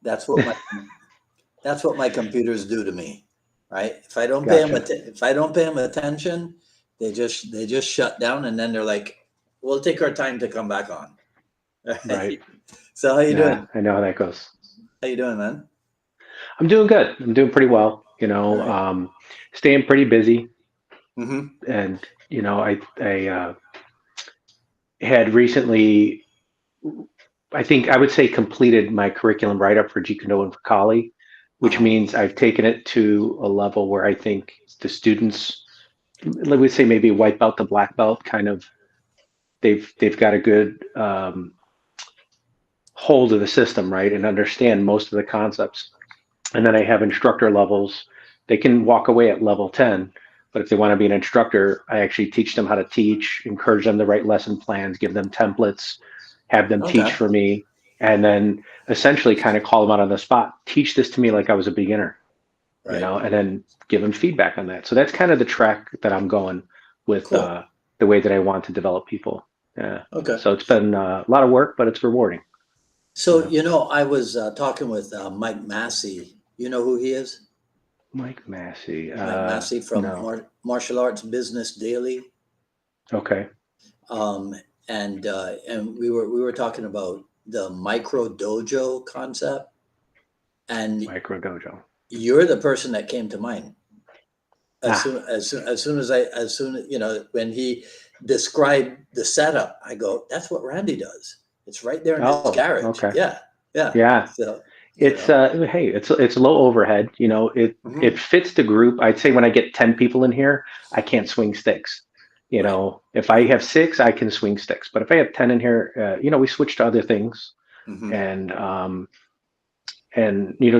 That's what my that's what my computers do to me, right? Gotcha. If I don't pay them attention, they just shut down, and then they're like, "We'll take our time to come back on." Right. Right? So how you Yeah, doing? I know how that goes. How you doing, man? I'm doing good. I'm doing pretty well. All right. Staying pretty busy, Mm-hmm. and I had recently, I think I would say, completed my curriculum write up for Jeet Kune and for Kali, which Uh-huh. means I've taken it to a level where I think the students, let me say maybe white belt to black belt, kind of they've got a good hold of the system, right, and understand most of the concepts. And then I have instructor levels. They can walk away at level 10, but if they want to be an instructor, I actually teach them how to teach, encourage them to write lesson plans, give them templates, have them teach Okay. for me, and then essentially kind of call them out on the spot. Teach this to me like I was a beginner, Right. and then give them feedback on that. So that's kind of the track that I'm going with Cool. the way that I want to develop people. Yeah. Okay. So it's been a lot of work, but it's rewarding. You So, know, I was talking with Mike Massey. You know who he is? Mike Massey. Mike Massey from No. Martial Arts Business Daily. Okay. Um, and we were talking about the micro dojo concept, and Micro Dojo. you're the person that came to mind Ah, as soon when he described the setup. I go, that's what Randy does. It's right there in his oh, garage. okay. Yeah, yeah. Yeah. So you It's know, hey, it's low overhead. It hmm fits the group. I'd say when I get 10 people in here, I can't swing sticks. right, If I right. have six, I can swing sticks. But if I have 10 in here, we switch to other things hmm and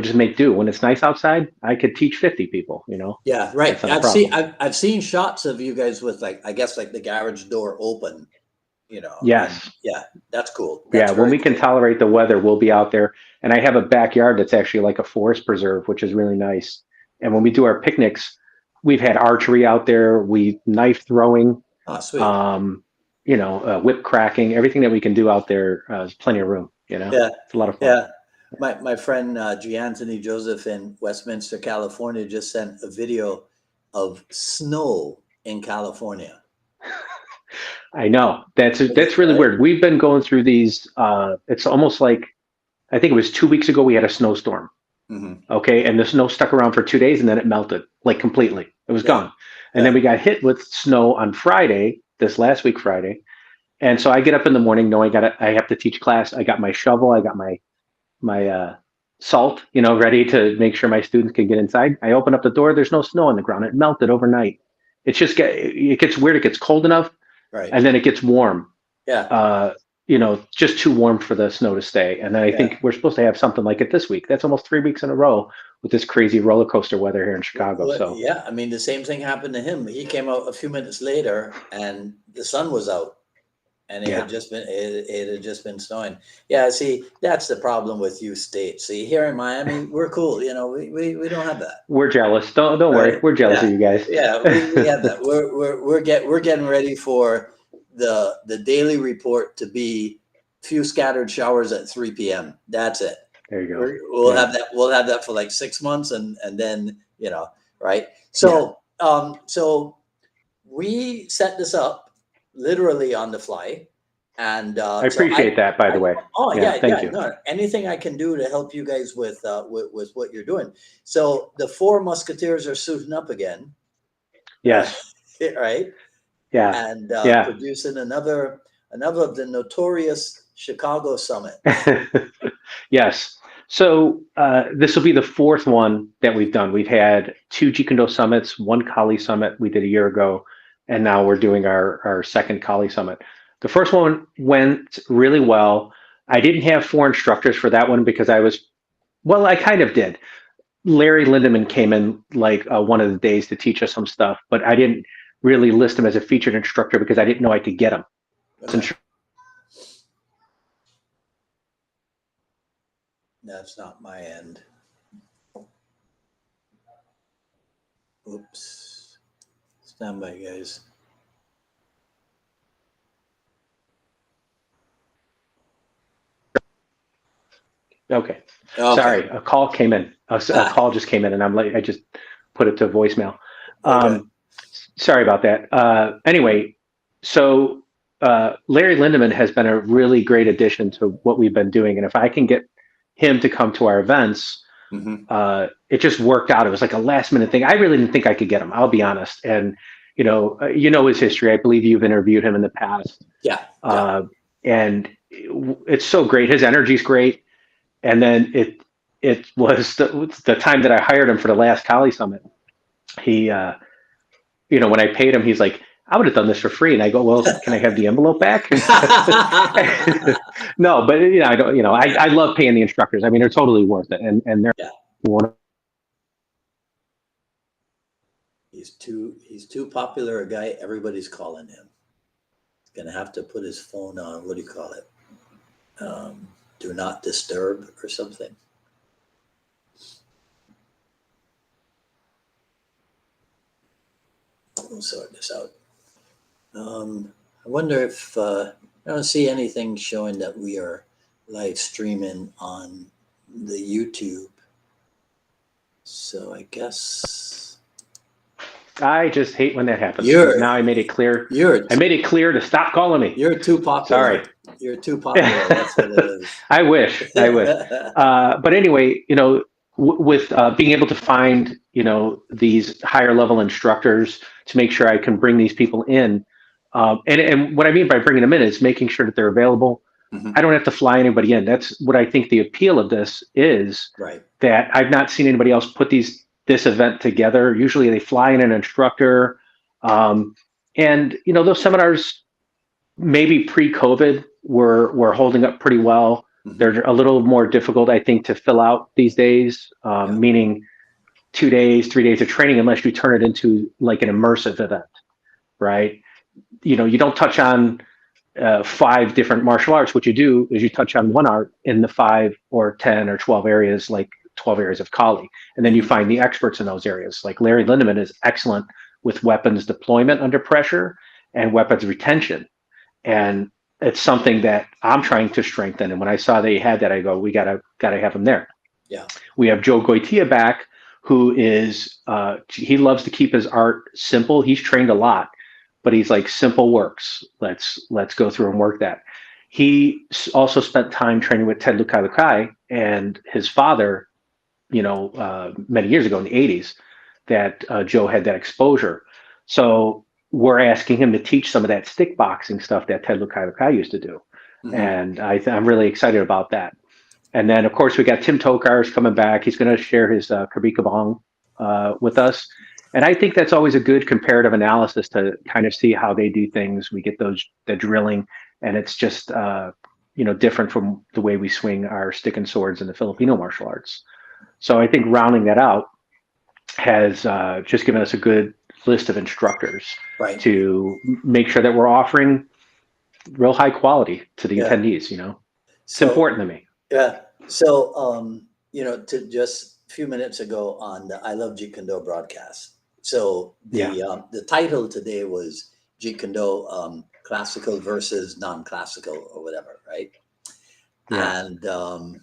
just make do. When it's nice outside, I could teach 50 people, Yeah, right. That's not a problem. I've seen shots of you guys with, like, I guess, like the garage door open, and Yes. yeah, that's cool. Yeah, That's when very we can cool. tolerate the weather, we'll be out there. And I have a backyard that's actually like a forest preserve, which is really nice. And when we do our picnics, we've had archery out there, we knife throwing, Ah, sweet. whip cracking, everything that we can do out there. There's plenty of room. Yeah, It's a lot of fun. yeah. My friend G. Anthony Joseph in Westminster, California, just sent a video of snow in California. I know that's really Right? weird. We've been going through these. It's almost like I think it was 2 weeks ago we had a snowstorm. Hmm. Okay, and the snow stuck around for 2 days and then it melted like completely. It was Yeah, gone. And then yeah, we got hit with snow on Friday, this last week Friday. And so I get up in the morning knowing I have to teach class. I got my shovel, I got my salt, ready to make sure my students can get inside. I open up the door, there's no snow on the ground. It melted overnight. It gets weird. It gets cold enough right. and then it gets warm. Yeah, Uh, just too warm for the snow to stay. And then I yeah. think we're supposed to have something like it this week. That's almost 3 weeks in a row with this crazy roller coaster weather here in Chicago. Well, So yeah, I mean, the same thing happened to him. He came out a few minutes later, and the sun was out, and yeah, it had just been snowing. Yeah, see, that's the problem with you states. See, here in Miami, we're cool. We don't have that, we're jealous. Don't worry, right? we're jealous of Yeah, you guys. yeah, we have that. We're getting ready for the daily report to be few scattered showers at 3 p.m. That's it. There you go. We'll Yeah, have that. We'll have that for like 6 months, and then right. yeah. So we set this up literally on the fly, and I appreciate that, by I, the way. oh Yeah, yeah, thank yeah, you. no, anything I can do to help you guys with what you're doing. So the four musketeers are suiting up again, right? Yes, Right, yeah, and yeah. producing another of the notorious Chicago Summit. Yes. So this will be the fourth one that we've done. We've had two Jeet Kune Do summits, one Kali summit we did a year ago, and now we're doing our second Kali summit. The first one went really well. I didn't have four instructors for that one because well, I kind of did. Larry Lindeman came in like one of the days to teach us some stuff, but I didn't really list him as a featured instructor because I didn't know I could get him. Okay, that's not my end. Oops. Stand by, guys. Okay. Okay. Sorry, a call came in. A call just came in, and I'm like, I just put it to voicemail. Okay. Sorry about that. Anyway, so Larry Lindemann has been a really great addition to what we've been doing, and if I can get him to come to our events, Hmm. it just worked out. It was like a last minute thing. I really didn't think I could get him. I'll be honest. And you know his history. I believe you've interviewed him in the past, Yeah. Yeah. uh, and it's so great. His energy's great. And then it was the time that I hired him for the last Kali Summit. He, when I paid him, he's like, I would have done this for free. And I go, well, can I have the envelope back? No, but I don't. I love paying the instructors. I mean, they're totally worth it, and they're Yeah. one. He's too popular a guy. Everybody's calling him. He's gonna have to put his phone on. What do you call it? Do not disturb or something. We'll sort this out. I wonder if I don't see anything showing that we are live streaming on the YouTube. So I guess I just hate when that happens. You're- Now I made it clear. you're I made it clear to stop calling me. you're too popular. Sorry. You're too popular. That's what it is. I wish. But anyway, with being able to find, these higher level instructors to make sure I can bring these people in. And what I mean by bringing them in is making sure that they're available. Mhm. I don't have to fly anybody in. That's what I think the appeal of this is, Right. that I've not seen anybody else put this event together. Usually they fly in an instructor. And, those seminars, maybe pre-COVID, were holding up pretty well. Mhm. They're a little more difficult, I think, to fill out these days, meaning 2 days, 3 days of training, unless you turn it into like an immersive event, right? You don't touch on 5 different martial arts. What you do is you touch on one art in the 5 or 10 or 12 areas, like 12 areas of Kali. And then you find the experts in those areas. Like Larry Lindemann is excellent with weapons deployment under pressure and weapons retention. And it's something that I'm trying to strengthen. And when I saw they had that, I go, we gotta have him there. Yeah. We have Joe Goitia back, who is he loves to keep his art simple. He's trained a lot, but he's like, simple works. Let's go through and work that. He also spent time training with Ted Lukai Lukai and his father, many years ago in the 80s, that Joe had that exposure. So we're asking him to teach some of that stick boxing stuff that Ted Lukai Lukai used to do. Mm-hmm. And I'm really excited about that. And then, of course, we got Tim Tokar's coming back. He's going to share his Krabi Kabong with us. And I think that's always a good comparative analysis to kind of see how they do things. We get the drilling, and it's just, different from the way we swing our stick and swords in the Filipino martial arts. So I think rounding that out has just given us a good list of instructors, right, to make sure that we're offering real high quality to the attendees. It's important to me. Yeah. So, to just a few minutes ago on the I Love Jeet Kune Do broadcast. So the title today was Jeet Kune Do, classical versus non-classical or whatever, right? Yeah. And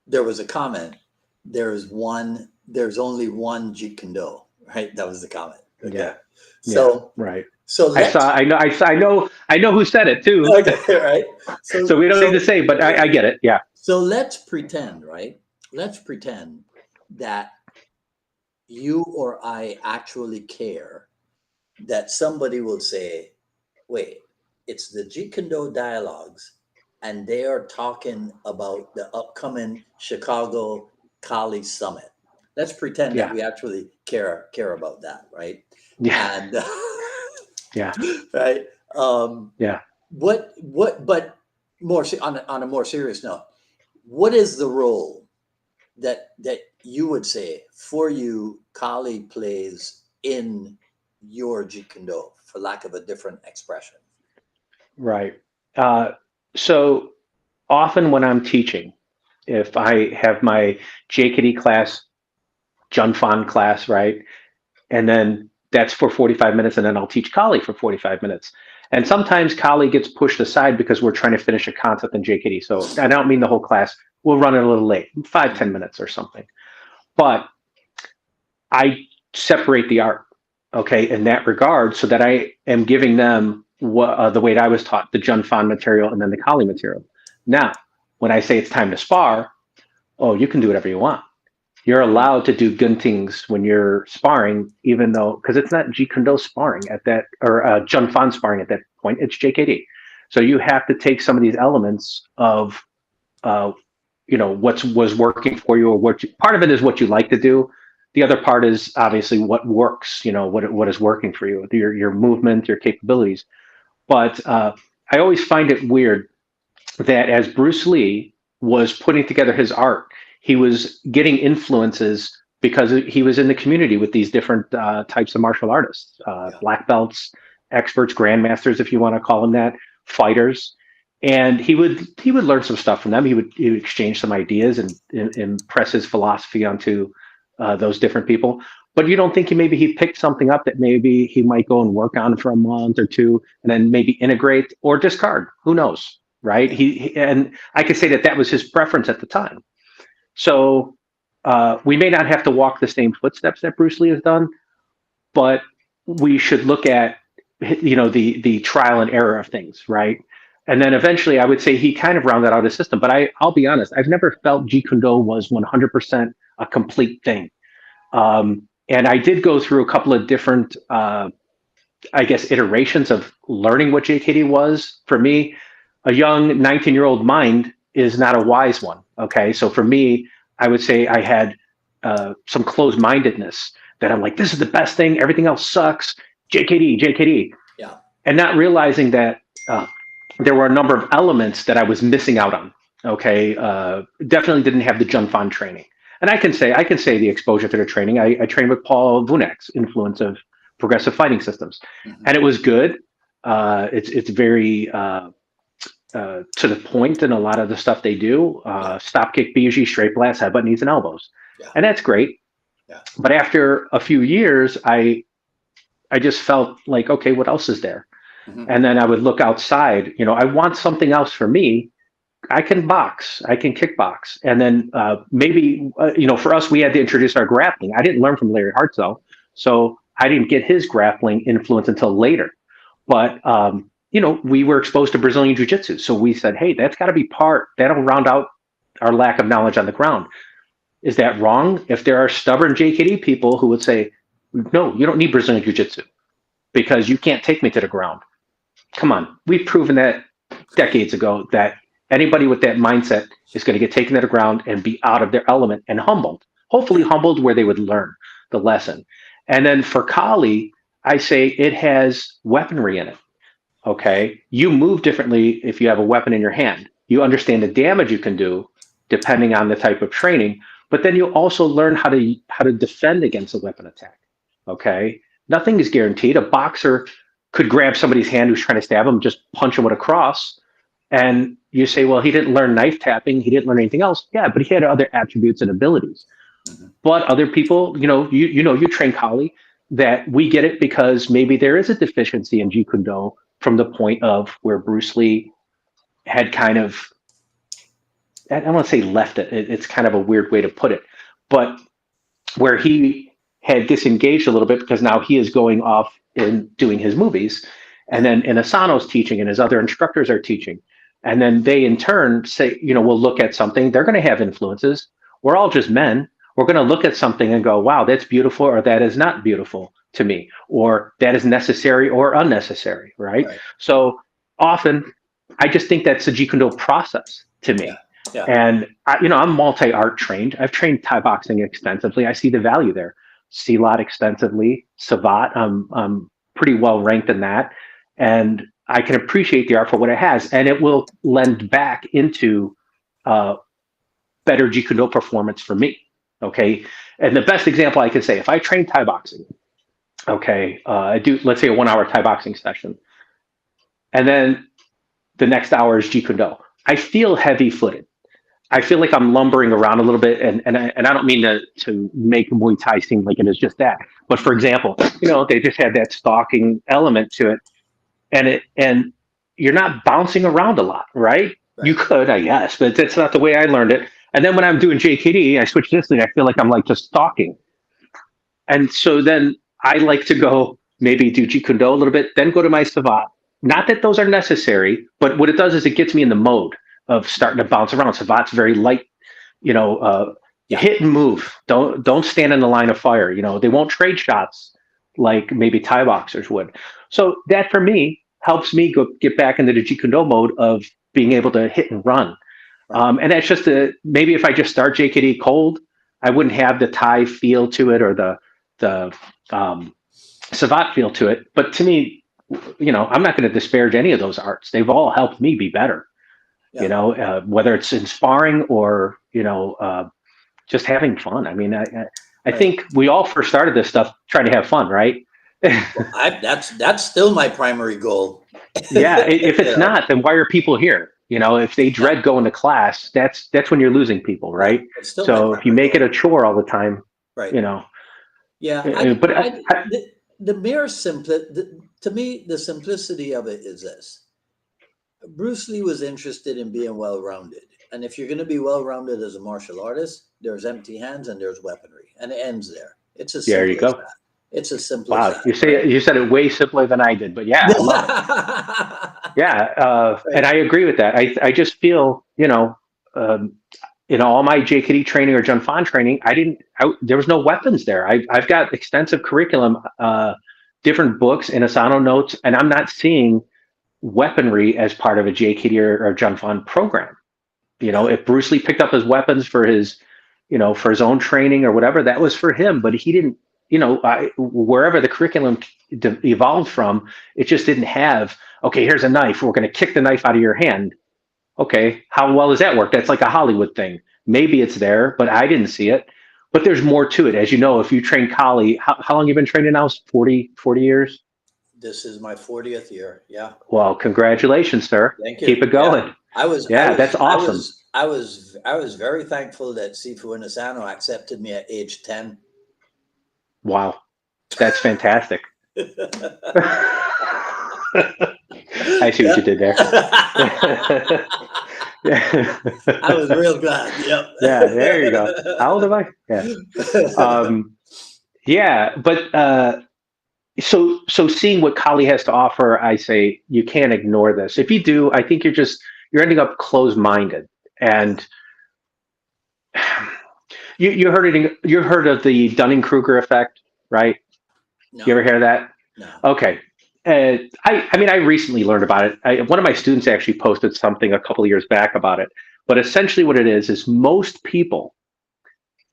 there was a comment. There's only one Jeet Kune Do, right? That was the comment. Okay. Yeah. So right. So I know who said it too. Okay, right. So we don't need to say, but I get it. Yeah. So let's pretend, right? Let's pretend that you or I actually care that somebody will say, wait, it's the Jeet Kune Do dialogues, and they are talking about the upcoming Chicago Kali Summit. Let's pretend that we actually care about that, right? Yeah. And yeah. Right. Yeah. But more on a more serious note, what is the role that you would say for you Kali plays in your Jeet Kune Do, for lack of a different expression? Right. So often when I'm teaching, if I have my JKD class, Junfan class, right, and then that's for 45 minutes, and then I'll teach Kali for 45 minutes. And sometimes Kali gets pushed aside because we're trying to finish a concept in JKD. So I don't mean the whole class. We'll run it a little late, 5-10 minutes or something. But I separate the art, okay, in that regard, so that I am giving them the way that I was taught, the Jun Fan material and then the Kali material. Now, when I say it's time to spar, oh, you can do whatever you want. You're allowed to do guntings when you're sparring, even though, because it's not Jeet Kune Do sparring at that, or Jun Fan sparring at that point, it's JKD. So you have to take some of these elements of, what was working for you, or part of it is what you like to do. The other part is obviously what works, what is working for you, your movement, your capabilities. But I always find it weird that as Bruce Lee was putting together his art, he was getting influences because he was in the community with these different types of martial artists, black belts, experts, grandmasters, if you want to call them that, fighters. And he would learn some stuff from them. He would exchange some ideas and impress his philosophy onto those different people. But you don't think maybe he picked something up that maybe he might go and work on for a month or two, and then maybe integrate or discard? Who knows, right? And I could say that was his preference at the time. So we may not have to walk the same footsteps that Bruce Lee has done, but we should look at the trial and error of things, right? And then eventually, I would say he kind of rounded out his system. But I'll be honest, I've never felt Jeet Kune Do was 100% a complete thing. And I did go through a couple of different, iterations of learning what JKD was. For me, a young 19-year-old mind is not a wise one. Okay, so for me, I would say I had some closed-mindedness that I'm like, this is the best thing. Everything else sucks. JKD, JKD. Yeah. And not realizing that there were a number of elements that I was missing out on. Okay, definitely didn't have the Jun Fan training. And I can say the exposure to the training. I trained with Paul Vunak's influence of progressive fighting systems, and it was good. It's very to the point in a lot of the stuff they do. Stop kick, BUG, straight blast, headbutt, knees and elbows, and that's great. Yeah. But after a few years, I just felt like, okay, what else is there? And then I would look outside. I want something else for me. I can box, I can kickbox. And then maybe, for us, we had to introduce our grappling. I didn't learn from Larry Hartzell, so I didn't get his grappling influence until later. But, we were exposed to Brazilian Jiu-Jitsu. So we said, hey, that's got to be that'll round out our lack of knowledge on the ground. Is that wrong? If there are stubborn JKD people who would say, no, you don't need Brazilian Jiu-Jitsu because you can't take me to the ground. Come on, we've proven that decades ago that anybody with that mindset is going to get taken to the ground and be out of their element and humbled, hopefully humbled where they would learn the lesson. And then for Kali, I say it has weaponry in it. Okay. You move differently if you have a weapon in your hand. You understand the damage you can do depending on the type of training, but then you also learn how to defend against a weapon attack. Okay. Nothing is guaranteed. A boxer could grab somebody's hand who's trying to stab him, just punch him with a cross. And you say, well, he didn't learn knife tapping. He didn't learn anything else. Yeah, but he had other attributes and abilities. But other people, you train Kali, that we get it because maybe there is a deficiency in Jeet Kune Do from the point of where Bruce Lee had kind of, I don't want to say left it. It's kind of a weird way to put it, but where he had disengaged a little bit because now he is going off in doing his movies. And then Asano's teaching and his other instructors are teaching. And then they in turn say, we'll look at something. They're going to have influences. We're all just men. We're going to look at something and go, wow, that's beautiful, or that is not beautiful to me, or that is necessary or unnecessary, right? So often, I just think that's a Jeet Kune Do process to me. Yeah. And, I'm multi-art trained. I've trained Thai boxing extensively. I see the value there. Silat extensively, Savat, I'm pretty well ranked in that. And I can appreciate the art for what it has, and it will lend back into better Jeet Kune Do performance for me. Okay, and the best example I can say, if I train Thai boxing, okay, I do, let's say, a 1 hour Thai boxing session, and then the next hour is Jeet Kune Do. I feel heavy-footed. I feel like I'm lumbering around a little bit, and I don't mean to make Muay Thai seem like it is just that. But for example, they just had that stalking element to it. and you're not bouncing around a lot, right? You Right. could, I guess, but that's not the way I learned it. And then when I'm doing JKD, I switch this thing. I feel like I'm like just talking. And so then I like to go maybe do Jeet Kune Do a little bit, then go to my Savat. Not that those are necessary, but what it does is it gets me in the mode of starting to bounce around. Savat's very light, you know, Yeah. hit and move. Don't stand in the line of fire. You know, they won't trade shots like maybe Thai boxers would. So that for me helps me go get back into the Jeet Kune Do mode of being able to hit and run. Right. And that's just maybe if I just start JKD cold, I wouldn't have the Thai feel to it or the Savat feel to it. But to me, you know, I'm not going to disparage any of those arts. They've all helped me be better. You Yeah. know, whether it's in sparring or just having fun. I mean, I Right. think we all first started this stuff trying to have fun, right? Well, that's still my primary goal. Yeah. If You it's know. not, then why are people here? You know, if they Yeah. dread going to class, that's when you're losing people, Yeah. right? It's still my So if you primary make it goal. a chore all the time, Right. you know, Yeah. but The mere to me, the simplicity of it is this. Bruce Lee was interested in being well-rounded. And if you're going to be well-rounded as a martial artist, there's empty hands and there's weaponry. And it ends there. It's as there you simple as go. that. It's as simple as Wow, that, right? you said it way simpler than I did, but yeah, I love it. Yeah, and Right. I agree with that. I just feel, um, all my JKD training or Jun Fan training, there was no weapons there. I've got extensive curriculum, different books and Asano notes, and I'm not seeing weaponry as part of a JKD or Jun Fan program. You know, Yeah. if Bruce Lee picked up his weapons for his, for his own training or whatever, that was for him. But he didn't, wherever the curriculum evolved from, it just didn't have, okay, here's a knife. We're going to kick the knife out of your hand. Okay, how well does that work? That's like a Hollywood thing. Maybe it's there, but I didn't see it. But there's more to it. As you know, if you train Kali, how long you been training now? 40 years? This is my 40th year. Yeah. Well, congratulations, sir. Thank Keep you. it Yeah. going. I was I Yeah, that's was I awesome. was I was very thankful that Sifu Inasano accepted me at age 10. Wow, that's fantastic. I see what you Yeah. did there. Yeah. I was real glad. Yep. Yeah, there you go. How old am I? Yeah. Yeah, but so seeing what Kali has to offer, I say you can't ignore this. If you do, I think you're ending up closed-minded. And you heard of the Dunning-Kruger effect, right? You ever No, hear that? no. Okay. I mean, I recently learned about it. One of my students actually posted something a couple of years back about it. But essentially, what it is most people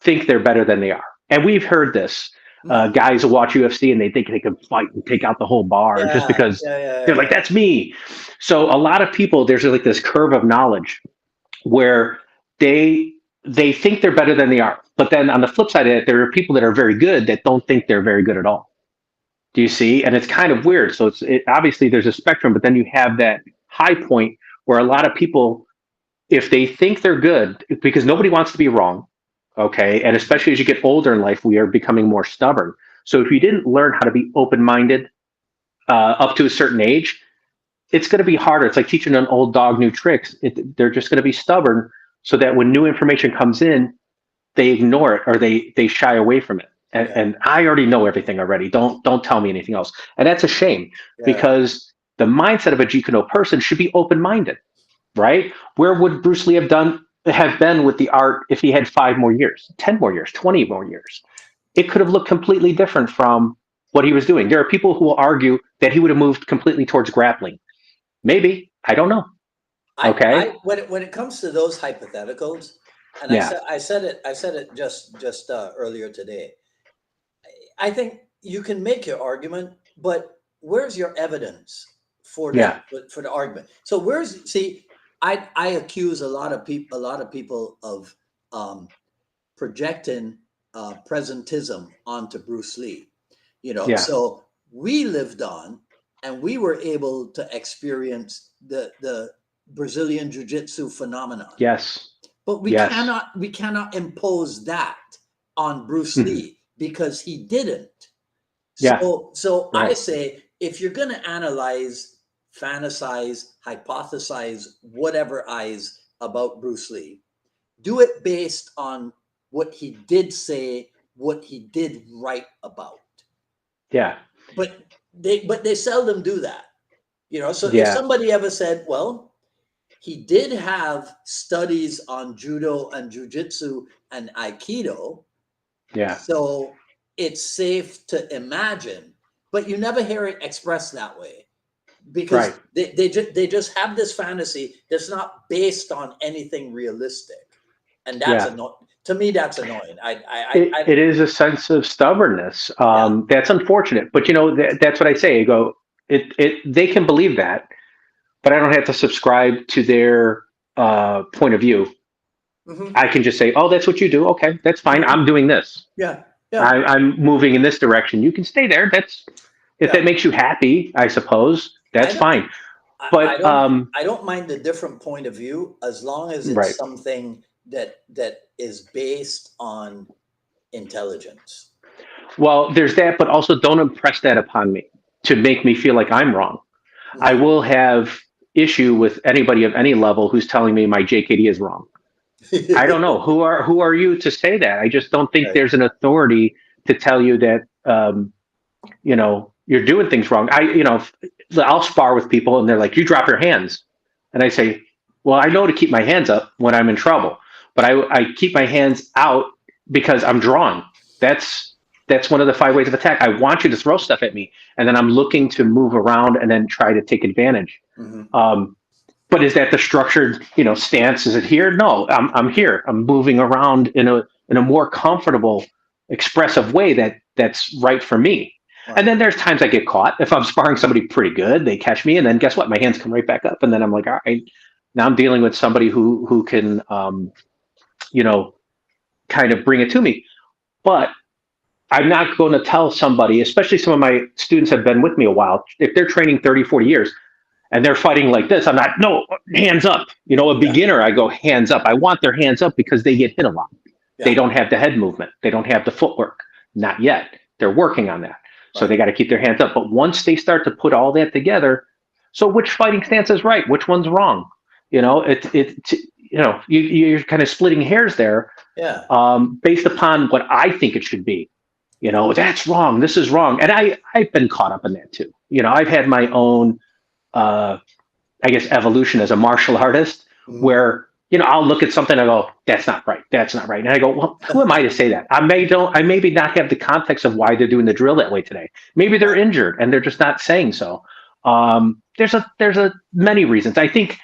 think they're better than they are, and we've heard this. Mhm. Guys who watch UFC and they think they can fight and take out the whole bar just Yeah, because yeah, yeah, they're yeah, like, "That's me." So a lot of people, there's like this curve of knowledge where they they think they're better than they are. But then on the flip side of it, there are people that are very good that don't think they're very good at all. Do you see? And it's kind of weird. So obviously there's a spectrum, but then you have that high point where a lot of people, if they think they're good, because nobody wants to be wrong, okay? And especially as you get older in life, we are becoming more stubborn. So if you didn't learn how to be open-minded up to a certain age, it's going to be harder. It's like teaching an old dog new tricks. They're just going to be stubborn, so that when new information comes in, they ignore it or they shy away from it. yeah, And I already know everything already. Don't tell me anything else. And that's a shame yeah. because the mindset of a Jeet Kune Do person should be open-minded, right? Where would Bruce Lee have been with the art if he had 5 more years, 10 more years, 20 more years? It could have looked completely different from what he was doing. There are people who will argue that he would have moved completely towards grappling. Maybe, I don't know. I Okay. when it comes to those hypotheticals, and Yeah. I said it just earlier today. I think you can make your argument, but where's your evidence for Yeah. that for the argument? So I accuse a lot of people of um, projecting presentism onto Bruce Lee. Yeah. So we lived on, and we were able to experience the Brazilian Jiu-Jitsu phenomenon. Yes. But Yes. we cannot impose that on Bruce Mhm. Lee because he didn't. Yeah. So I Right. say if you're going to analyze fantasize, hypothesize, whatever eyes about Bruce Lee. Do it based on what he did say, what he did write about. Yeah. But they seldom do that. So if Yeah. somebody ever said, well, he did have studies on judo and jujitsu and aikido, Yeah. so it's safe to imagine, but you never hear it expressed that way Right. because they just have this fantasy that's not based on anything realistic, and that's Yeah. annoying. To me, that's annoying. It is a sense of stubbornness. Yeah. That's unfortunate, but that's what I say. I go, they can believe that, but I don't have to subscribe to their point of view. Hmm. I can just say, oh, that's what you do. Okay, that's fine. Hmm. I'm doing this. Yeah. Yeah. I'm moving in this direction. You can stay there. That's if Yeah. that makes you happy, I suppose. I That's don't. fine. I But don't. I don't mind the different point of view as long as it's right. something that is based on intelligence. Well, there's that, but also don't impress that upon me to make me feel like I'm wrong. I Hmm. will have issue with anybody of any level who's telling me my JKD is wrong. I don't know who are you to say that. I just don't think Right. there's an authority to tell you that you're doing things wrong. I'll spar with people and they're like, you drop your hands, and I say, well, I know to keep my hands up when I'm in trouble, but I keep my hands out because I'm drawn. That's one of the five ways of attack. I want you to throw stuff at me, and then I'm looking to move around and then try to take advantage. Hmm. Um, but is that the structured, stance? Is it here? No, I'm here. I'm moving around in a more comfortable, expressive way that's right for me. And Right. then there's times I get caught. If I'm sparring somebody pretty good, they catch me, and then guess what? My hands come right back up, and then I'm like, all right, now I'm dealing with somebody who can, you know, kind of bring it to me. But I'm not going to tell somebody, especially some of my students have been with me a while, if they're training 30, 40 years, and they're fighting like this, I'm not, no, hands up. A Yeah. beginner, I go hands up. I want their hands up because they get hit a lot. They Yeah. don't have the head movement. They don't have the footwork. Not yet. They're working on that. So Right. they got to keep their hands up. But once they start to put all that together, so which fighting stance is right? Which one's wrong? You're kind of splitting hairs there Yeah. based upon what I think it should be. That's wrong. This is wrong. And I've been caught up in that too. I've had my own uh, I guess, evolution as a martial artist, Mhm. where I'll look at something and I go, "That's not right. That's not right." And I go, "Well, who am I to say that? I maybe not have the context of why they're doing the drill that way today. Maybe they're Right. injured and they're just not saying so." There's a many reasons. I think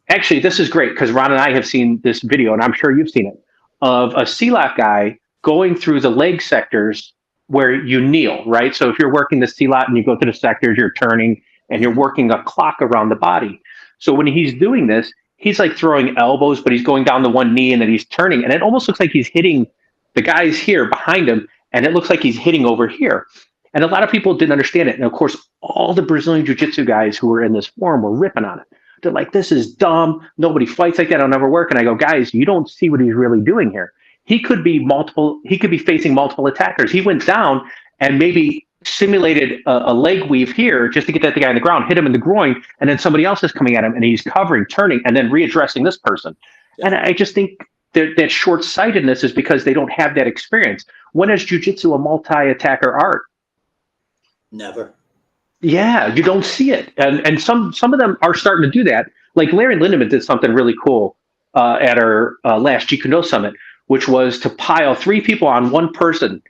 actually this is great because Ron and I have seen this video, and I'm sure you've seen it, of a CLAP guy going through the leg sectors where you kneel, right? So if you're working the CLAP and you go to the sectors, you're turning and you're Mhm. working a clock around the body. So when he's doing this, he's like throwing elbows, but he's going down to one knee and then he's turning. And it almost looks like he's hitting the guys here behind him. And it looks like he's hitting over here. And a lot of people didn't understand it. And of course, all the Brazilian Jiu Jitsu guys who were in this forum were ripping on it. They're like, this is dumb. Nobody fights like that. It'll never work. And I go, guys, you don't see what he's really doing here. He could be facing multiple attackers. He went down and maybe simulated a leg weave here just to get that guy on the ground, hit him in the groin, and then somebody else is coming at him and he's covering, turning, and then readdressing this person. Yeah. And I just think that short-sightedness is because they don't have that experience. When is jujitsu a multi-attacker art? Never. Yeah, you don't see it, and some of them are starting to do that. Like Larry Lindemann did something really cool at our last Jeet Kune summit, which was to pile three people on one person,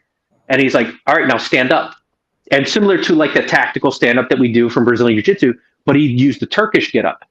and he's like, "All right, now stand up." And similar to like the tactical stand up that we do from Brazilian Jiu Jitsu, but he used the Turkish get up,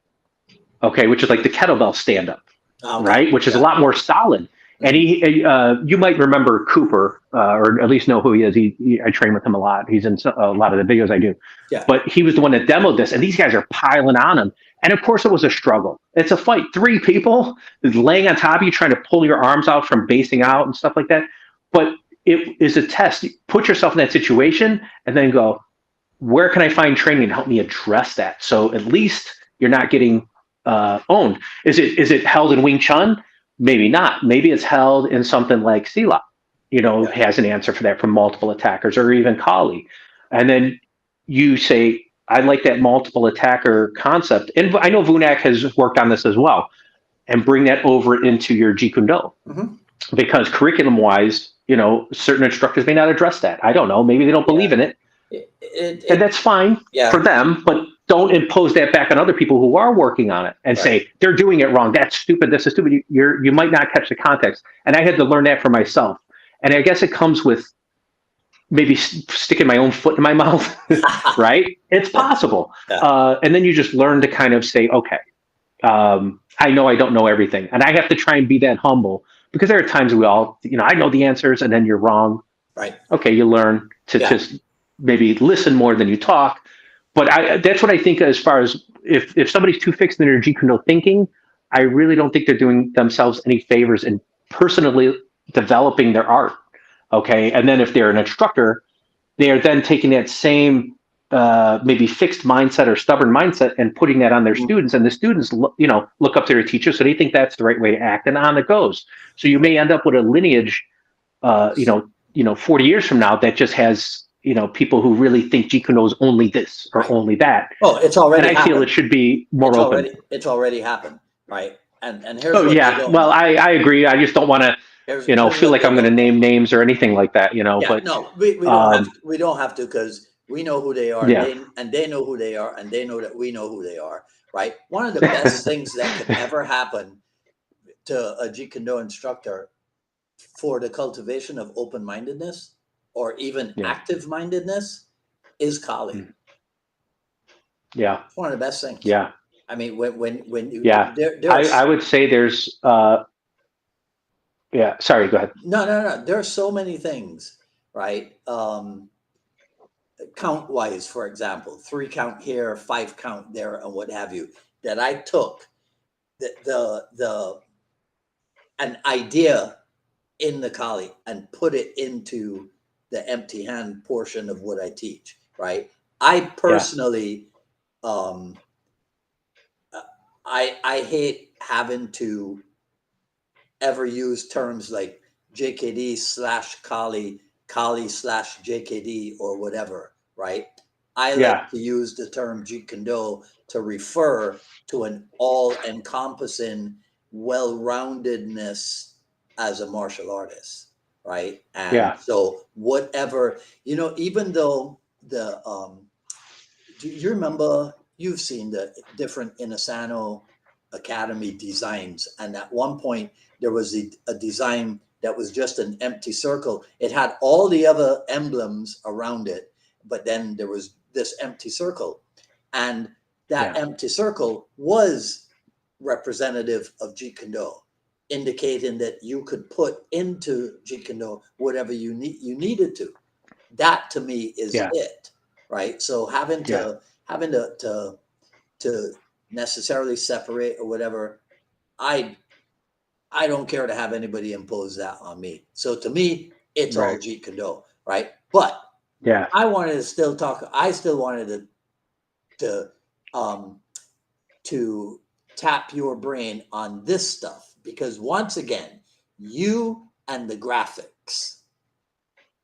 okay, which is like the kettlebell stand up, Okay. right? Which is a Yeah. lot more solid. And Mhm. you might remember Cooper, or at least know who he is. I train with him a lot. He's in a lot of the videos I do. Yeah. But he was the one that demoed this, and these guys are piling on him. And of course, it was a struggle. It's a fight. Three people laying on top of you, trying to pull your arms out from basing out and stuff like that. But it is a test. Put yourself in that situation, and then go, where can I find training to help me address that? So at least you're not getting owned. Is it held in Wing Chun? Maybe not. Maybe it's held in something like Sila, Yeah. has an answer for that from multiple attackers, or even Kali. And then you say, I like that multiple attacker concept. And I know Vunak has worked on this as well, and bring that over into your Jeet Kune Do. Hmm. Because curriculum wise, certain instructors may not address that. I don't know. Maybe they don't believe Yeah. in it, and It that's fine for yeah. them. But don't impose that back on other people who are working on it and Right. say they're doing it wrong. That's stupid. This is stupid. You might not catch the context. And I had to learn that for myself. And I guess it comes with maybe sticking my own foot in my mouth, right? It's Yeah. possible. Yeah. And then you just learn to kind of say, okay, I know I don't know everything, and I have to try and be that humble because there are times we all, I know the answers, and then you're wrong. Right. Okay, you learn to Yeah. just maybe listen more than you talk. But that's what I think as far as if somebody's too fixed in their Jeet Kune Do thinking, I really don't think they're doing themselves any favors in personally developing their art. Okay, and then if they're an instructor, they are then taking that same maybe fixed mindset or stubborn mindset and putting that on their Mhm. students, and the students look up to their teacher, so they think that's the right way to act, and on it goes. So you may end up with a lineage 40 years from now that just has people who really think Jeet Kune Do is only this or Right. only that, Oh, it's and already I feel it happened. should be more open. It's already happened. Right. And here's Oh what they yeah, don't well know. I agree. I just don't want to Here's feel what like they I'm going to don't know. name names or anything like that, Yeah, but no, we don't have to because we know who they are, yeah. and they know who they are, and they know that we know who they are, right? One of the best things that could ever happen to a Jeet Kune Do instructor for the cultivation of open mindedness or even Yeah. active mindedness is Kali. Mm. Yeah. It's one of the best things. Yeah. I mean, when you Yeah. I there's would say there's yeah, sorry, go ahead. no, there are so many things, right? Count wise, for example, 3 count here, 5 count there, and what have you, that I took the an idea in the Kali and put it into the empty hand portion of what I teach, right? I Yeah. personally, um, I hate having to ever use terms like JKD slash Kali, Kali slash JKD or whatever, right? I Yeah. like to use the term Jeet Kune Do to refer to an all encompassing well roundedness as a martial artist, right? And Yeah. so, whatever, even though do you remember you've seen the different Inasano Academy designs, and at one point there was a design that was just an empty circle. It had all the other emblems around it, but then there was this empty circle, and that Yeah. empty circle was representative of Jeet Kune Do, indicating that you could put into Jeet Kune Do whatever you needed to. That to me is Yeah. it, right? So Yeah. having to necessarily separate or whatever, I I don't care to have anybody impose that on me. So to me, it's all Right. Jeet Kune Do, right? But Yeah. I wanted to still talk. I still wanted to um to tap your brain on this stuff because once again, you and the graphics,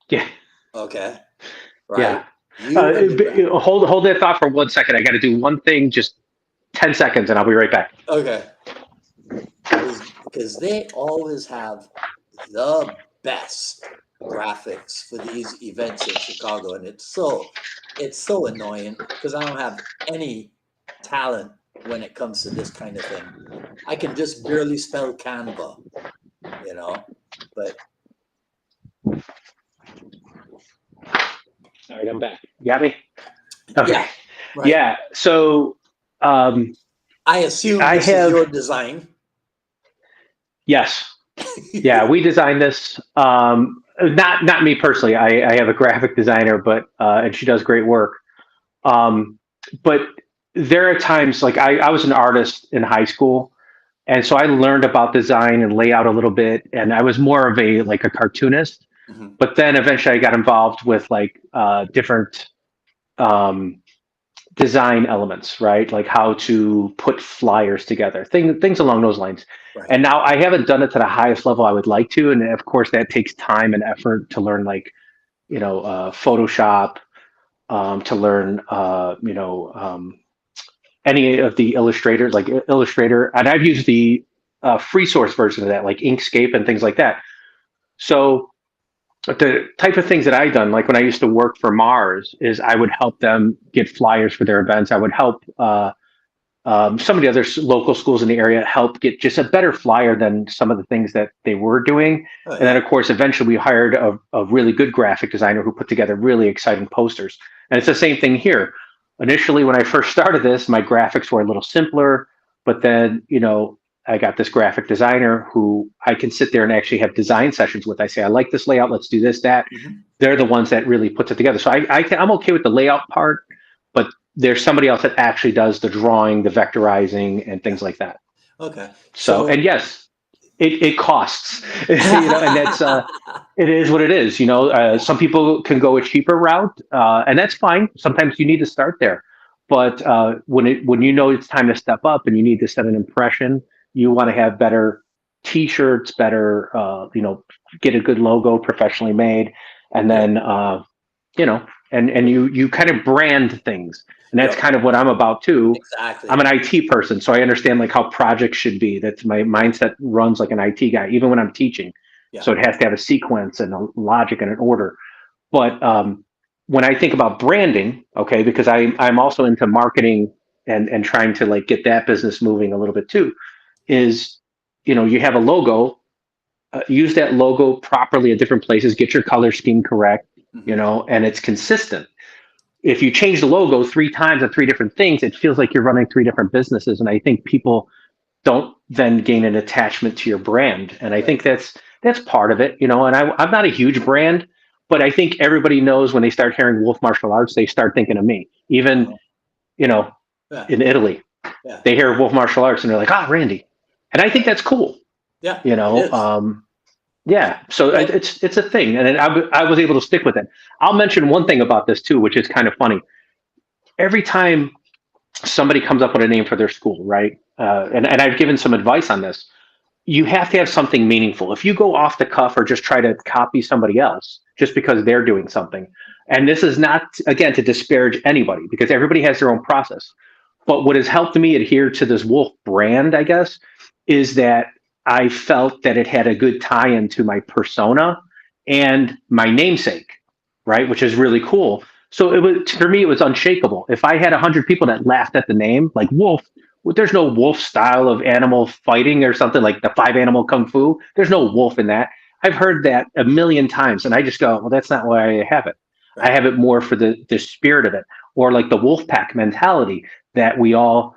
Yeah. okay, Yeah. right? You and the graphics. Hold that thought for 1 second. I got to do one thing, just 10 seconds, and I'll be right back. Okay, because they always have the best graphics for these events in Chicago, and it's so annoying because I don't have any talent when it comes to this kind of thing. I can just barely spell Canva, you know, but All right, I'm back. You got me? Okay. yeah, right. Yeah. So um, I assume I this is have, your design. yes. Yeah, we designed this. Not me personally. I have a graphic designer, but and she does great work. Um, but there are times like I was an artist in high school, and so I learned about design and layout a little bit, and I was more of a cartoonist. Mhm. But then eventually I got involved with different um, design elements, right? Like how to put flyers together, things along those lines. Right. And now I haven't done it to the highest level I would like to, and of course that takes time and effort to learn, Photoshop, to learn, any of the illustrators, like Illustrator, and I've used the free source version of that, like Inkscape and things like that. So the type of things that I've done, like when I used to work for Mars, is I would help them get flyers for their events. I would help some of the other local schools in the area help get just a better flyer than some of the things that they were doing. Oh And then, yeah. of course, eventually we hired a really good graphic designer who put together really exciting posters. And it's the same thing here. Initially, when I first started this, my graphics were a little simpler, but then, I got this graphic designer who I can sit there and actually have design sessions with. I say, I like this layout. Let's do this, that. Mhm. They're the ones that really put it together. So I'm okay with the layout part, but there's somebody else that actually does the drawing, the vectorizing, and Yeah. things like that. Okay. So, So and yes, it costs, and that's it is what it is. yeah. Some people can go a cheaper route, and that's fine. Sometimes you need to start there, but when you know it's time to step up and you need to set an impression, you want to have better T-shirts, better get a good logo professionally made, and Yep. then and you kind of brand things, and that's Yep. kind of what I'm about too. I'm Exactly. an IT person, so I understand like how projects should be. That's my Yeah. mindset runs like an IT guy, even when I'm teaching. Yeah. So it has to have a sequence and a logic and an order. But when I think about branding, okay, because I'm also into marketing and trying to like get that business moving a little bit too, is you have a logo, use that logo properly at different places, get your color scheme correct, Hmm. and it's consistent. If you change the logo three times on three different things, it feels like you're running three different businesses. And I think people don't then gain an attachment to your brand. And I Right. think that's part of it, And I'm not a huge brand, but I think everybody knows when they start hearing Wolf Martial Arts, they start thinking of me. Even, Uh-huh. you know, Yeah. in Italy, Yeah. they hear Wolf Martial Arts and they're like, Randy. And I think Right. that's cool, Yeah. you It know. is. Yeah, so Well. it's a thing, and I was able to stick with it. I'll mention one thing about this too, which is kind of funny. Every time somebody comes up with a name for their school, right? And I've given some advice on this. You have to have something meaningful. If you go off the cuff or just try to copy somebody else just because they're doing something, and this is not, again, to disparage anybody because everybody has their own process. But what has helped me adhere to this Wolf brand, I guess, is that I felt that it had a good tie into my persona and my namesake, right? Which is really cool. So it was, for me, it was unshakable. If I had 100 people that laughed at the name, like Wolf, well, there's no wolf style of animal fighting or something like the five animal kung fu. There's no wolf in that. I've heard that a million times, and I just go, well, that's not why I have it. I Right. have it more for the spirit of it, or like the wolf pack mentality that we all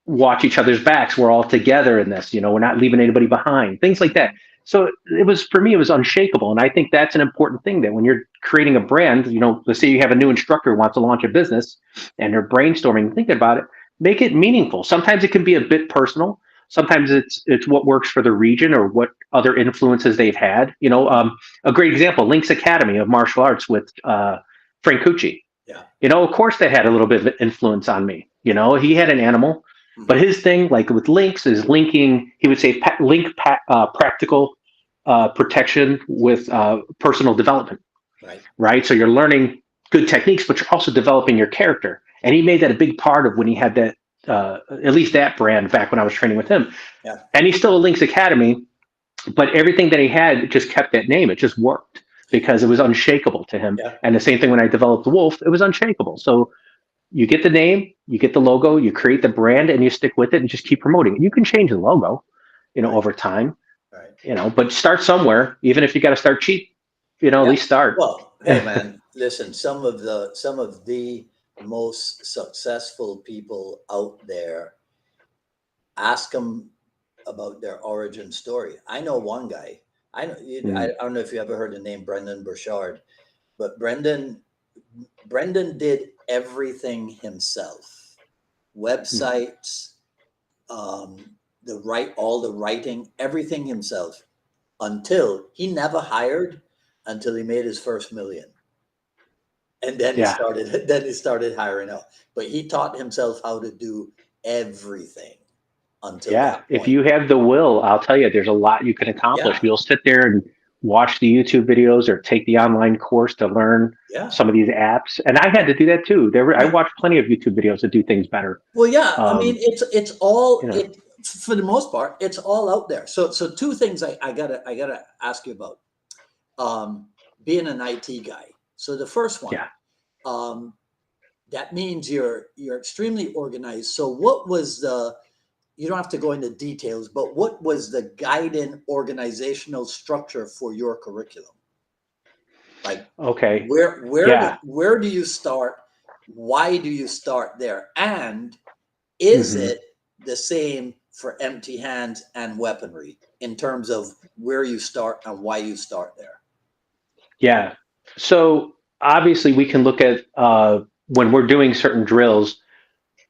watch each other's backs. We're all together in this. We're not leaving anybody behind. Things like that. So it was, for me, it was unshakable, and I think that's an important thing. That when you're creating a brand, let's say you have a new instructor who wants to launch a business, and they're brainstorming, thinking about it, make it meaningful. Sometimes it can be a bit personal. Sometimes it's what works for the region or what other influences they've had. A great example: Link's Academy of Martial Arts with Frankucci. Yeah. Of course, that had a little bit of influence on me. He had an animal, but Hmm. his thing, like with links, is linking. He would say practical protection with personal development, Right. right? So you're learning good techniques, but you're also developing your character. And he made that a big part of when he had that, at least that brand back when I was training with him. Yeah. And he's still a Links Academy, but everything that he had just kept that name. It just worked because it was unshakable to him. Yeah. And the same thing when I developed the Wolf, it was unshakable. So you get the name, you get the logo, you create the brand, and you stick with it and just keep promoting it. You can change the logo, Right. over time, Right. but start somewhere, even if you got to start cheap, at Yeah. least start. Well, hey man, listen, some of the most successful people out there, ask them about their origin story. I know one guy. I know I Mm, don't know if you ever heard the name Brendan Burchard, but Brendan did everything himself. mm. Websites, all the writing, everything himself until he never hired until he made his first million. And then he Yeah. started then he started hiring out. But he taught himself how to do everything until Yeah. that If point. you have the will, I'll tell you, there's a lot you can accomplish. Yeah. You'll sit there and watch the YouTube videos or take the online course to learn Yeah. some of these apps. And I had to do that too. I Yeah. watched plenty of YouTube videos to do things better. Well, yeah. I mean, Um, it's all you know, it for the most part. It's all out there. So two things I gotta ask you about. Um, Being an IT guy. So the first one, yeah. um, that means you're extremely organized. So what was the you don't have to go into details, but what was the guiding organizational structure for your curriculum? Like Okay. where Yeah. where do you start? Why do you start there? And is hmm it the same for empty hands and weaponry in terms of where you start and why you start there? Yeah. So obviously, we can look at when we're doing certain drills.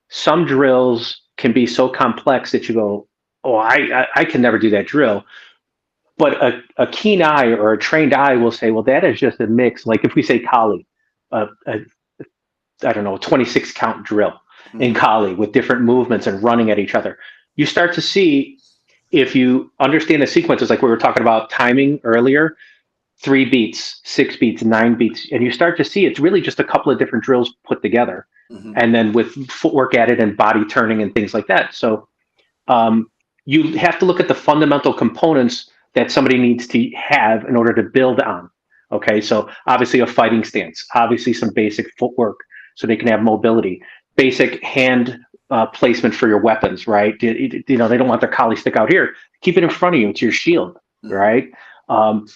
Some drills can be so complex that you go, "Oh, I can never do that drill." But a keen eye or a trained eye will say, "Well, that is just a mix." Like if we say Kali, a I don't know, a 26 count drill in Mhm. Kali with different movements and running at each other. You start to see if you understand the sequences, like we were talking about timing earlier, 3 beats, 6 beats, 9 beats, and you start to see it's really just a couple of different drills put together, Mhm. and then with footwork added and body turning and things like that. So um, you have to look at the fundamental components that somebody needs to have in order to build on. Okay, so obviously a fighting stance, obviously some basic footwork so they can have mobility, basic hand placement for your weapons, right? You know, they don't want their collie stick out here. Keep it in front of you. It's your shield, Mhm. right? Um,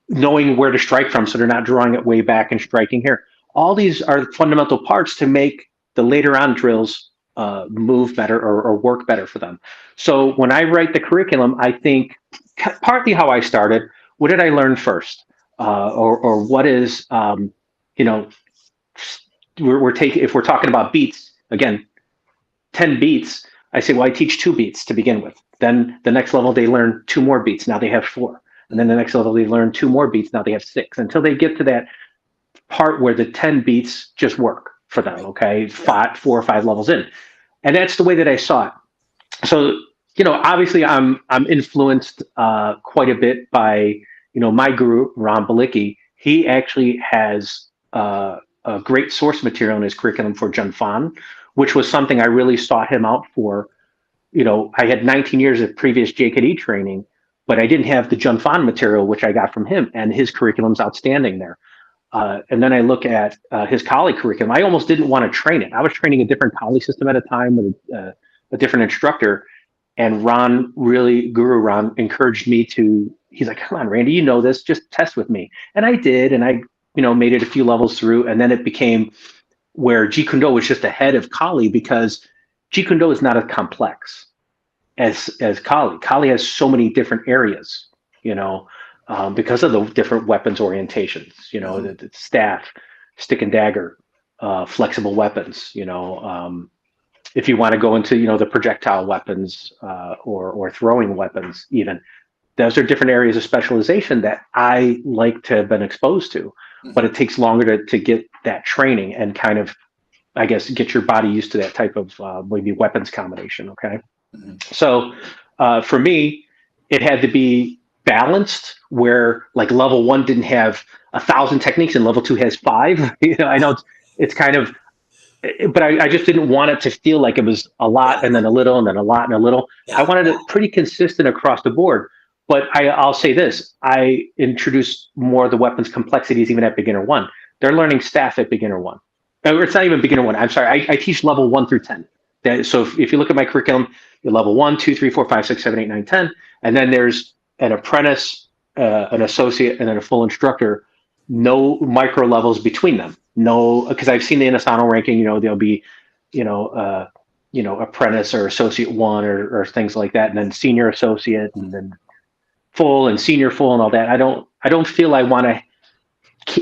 Knowing where to strike from so they're not drawing it way back and striking here. All these are fundamental parts to make the later on drills move better or work better for them. So when I write the curriculum, I think partly how I started. What did I learn first, or what is you know we're taking if we're talking about beats again, 10 beats. I say, well, I teach 2 beats to begin with. Then the next level they learn 2 more beats. Now they have 4, and then the Mhm. next level they learn 2 more beats. Now they have 6 until they get to that part where the 10 beats just work for them. Right. Okay, Yeah. 4 or 5 levels in, and that's the way that I saw it. So obviously I'm influenced quite a bit by my guru Ron Balicki. He actually has a great source material in his curriculum for Jun Fan, which was something I really sought him out for. I had 19 years of previous JKD training, but I didn't have the Jun Fan material, which I got from him, and his curriculum's outstanding there. And then I look at his Kali curriculum. I almost didn't want to train it. I was training a different Kali system at a time with a different instructor. And Guru Ron, encouraged me to, he's like, come on, Randy, you know this, just test with me. And I did. And I, made it a few levels through. And then it became where Jeet Kune Do was just ahead of Kali because Jeet Kune Do is not as complex as Kali. Kali has so many different areas, you know, because of the different weapons orientations, Mhm. the staff, stick and dagger, flexible weapons, if you want to go into, the projectile weapons or throwing weapons, even those are different areas of specialization that I like to have been exposed to, but Mhm. it takes longer to get that training and kind of, I guess, get your body used to that type of maybe weapons combination. Okay. Mhm. So for me, it had to be balanced where like level one didn't have 1,000 techniques and level two has five. I know it's kind of, but I just didn't want it to feel like it was a lot Yeah. and then a little and then a lot and a little. I Yeah. wanted Yeah. it pretty consistent across the board. But I'll say this: I introduced more of the weapons complexities even at beginner one. They're learning staff at beginner one, or it's not even beginner one. I'm sorry, I teach level 1 through 10. So if you look at my curriculum, you're level 1, 2, 3, 4, 5, 6, 7, 8, 9, 10, and then there's an apprentice, an associate, and then a full instructor. No micro levels between them. No, because I've seen the Inasano ranking. There'll be, you know, uh, apprentice or associate one or things like that, and then senior associate, and then full and senior full and all that. I don't feel I want to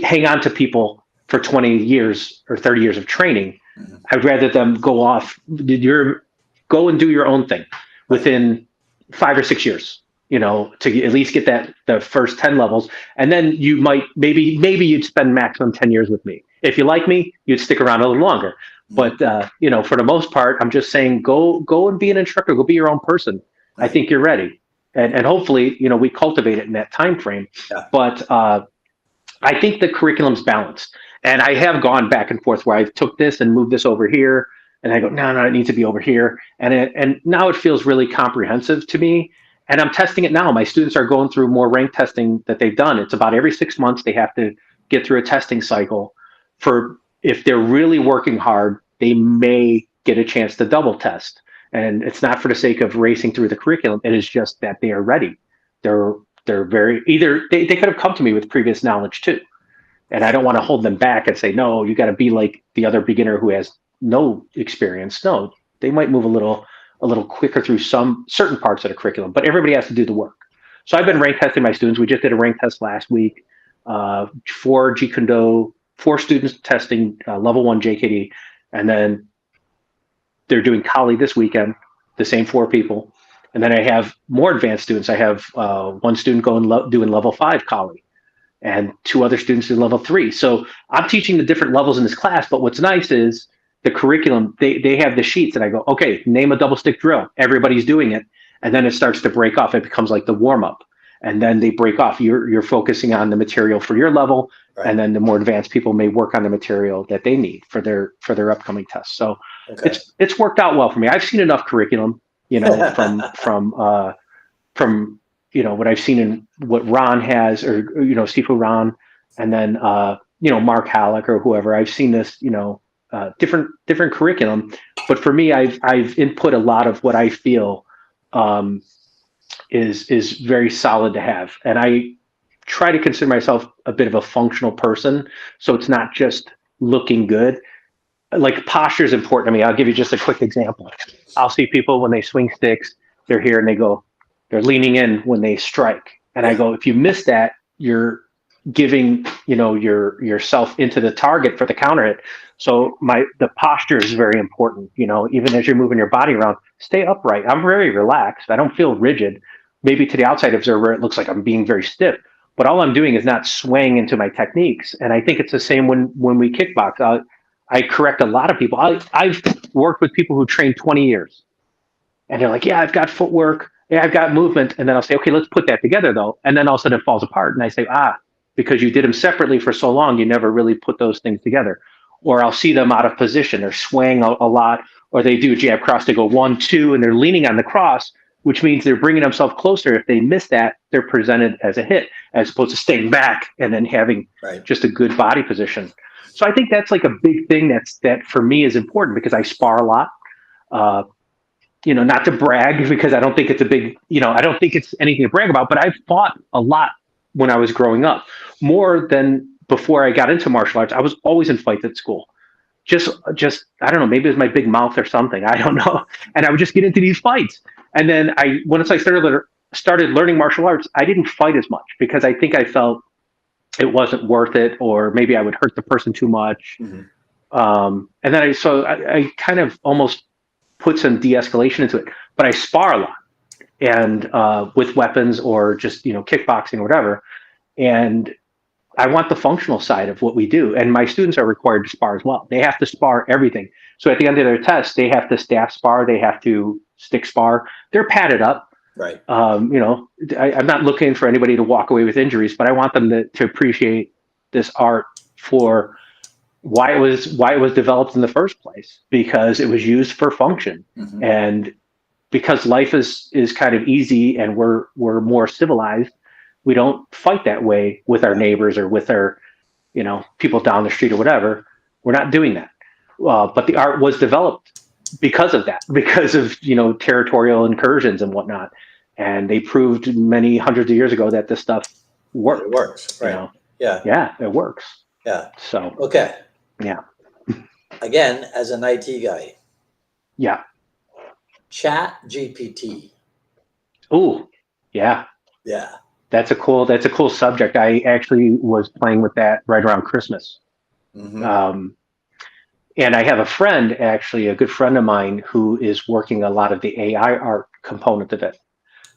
hang on to people for 20 years or 30 years of training. Mhm. I'd rather them go off. Go and do your own thing Right. within 5 or 6 years. To at least get the first 10 levels, and then you might maybe you'd spend maximum 10 years with me. If you like me, you'd stick around a little longer. Mhm. But for the most part, I'm just saying go and be an instructor. Go be your own person. I Right. think you're ready. and hopefully, we cultivate it in that time frame. Yeah. But I think the curriculum's balanced, and I have gone back and forth where I took this and moved this over here, and I go, no, no, it needs to be over here, and now it feels really comprehensive to me. And I'm testing it now. My students are going through more rank testing that they've done. It's about every 6 months they have to get through a testing cycle. For if they're really working hard, they may get a chance to double test. And it's not for the sake of racing through the curriculum. It is just that they are ready. They're they're very either they could have come to me with previous knowledge too, and I don't want to hold them back and say no, you got to be like the other beginner who has no experience. No, they might move a little quicker through some certain parts of the curriculum, but everybody has to do the work. So I've been rank testing my students. We just did a rank test last week for Jeet Kune Do, 4 students testing level 1 JKD, and then they're doing Kali this weekend, the same 4 people. And then I have more advanced students. I have 1 student doing level 5 Kali, and 2 other students in level 3. So I'm teaching the different levels in this class. But what's nice is the curriculum. They have the sheets, and I go, okay, name a double stick drill. Everybody's doing it, and then it starts to break off. It becomes like the warm up, and then they break off. You're focusing on the material for your level, Right. and then the more advanced people may work on the material that they need for their upcoming tests. So Okay. it's worked out well for me. I've seen enough curriculum, from what I've seen in what Ron has, or Sifu Ron, and then Mark Halleck or whoever. I've seen this different curriculum, but for me, I've input a lot of what I feel is very solid to have, and I try to consider myself a bit of a functional person, so it's not just looking good. Like, posture is important to me. I'll give you just a quick example. I'll see people when they swing sticks, they're here and they're leaning in when they strike. And I Yeah. go, if you miss that, you're giving, yourself into the target for the counter hit. So the posture is very important. Even as you're moving your body around, stay upright. I'm very relaxed. I don't feel rigid. Maybe to the outside observer, it looks like I'm being very stiff, but all I'm doing is not swaying into my techniques. And I think it's the same when we kickbox. I correct a lot of people. I've worked with people who train 20 years, and they're like, yeah, I've got footwork, yeah, I've got movement. And then I'll say, okay, let's put that together though. And then all of a sudden it falls apart. And I say, because you did them separately for so long, you never really put those things together. Or I'll see them out of position. They're swaying a lot, or they do jab cross. They go 1, 2, and they're leaning on the cross, which means they're bringing themselves closer. If they miss that, they're presented as a hit, as opposed to staying back and then having Right. just a good body position. So I think that's like a big thing that for me is important, because I spar a lot. Not to brag, because I don't think it's I don't think it's anything to brag about, but I've fought a lot when I was growing up, more than before I got into martial arts. I was always in fights at school. Just I don't know, maybe it was my big mouth or something. I don't know. And I would just get into these fights. And then once I started learning martial arts, I didn't fight as much, because I think I felt it wasn't worth it, or maybe I would hurt the person too much. Mhm. And then I kind of almost put some de-escalation into it, but I spar a lot, and with weapons, or just kickboxing or whatever. And I want the functional side of what we do, and my students are required to spar as well. They have to spar everything. So at the end of their test, they have to staff spar, they have to stick spar. They're padded up. Right. I'm not looking for anybody to walk away with injuries, but I want them to appreciate this art for why it was developed in the first place, because it was used for function. Mhm. And because life is kind of easy, and we're more civilized, we don't fight that way with our neighbors, or with our people down the street or whatever. We're not doing that. But the art was developed because of that, because of territorial incursions and whatnot. And they proved many hundreds of years ago that this stuff worked. It works. Right. Yeah. Yeah, it works. Yeah. So Okay. yeah. Again, as an IT guy, Yeah. Chat GPT. Oh, yeah. Yeah. That's a cool subject. I actually was playing with that right around Christmas. Mhm. And I have a friend, actually, a good friend of mine, who is working a lot of the AI art component of it.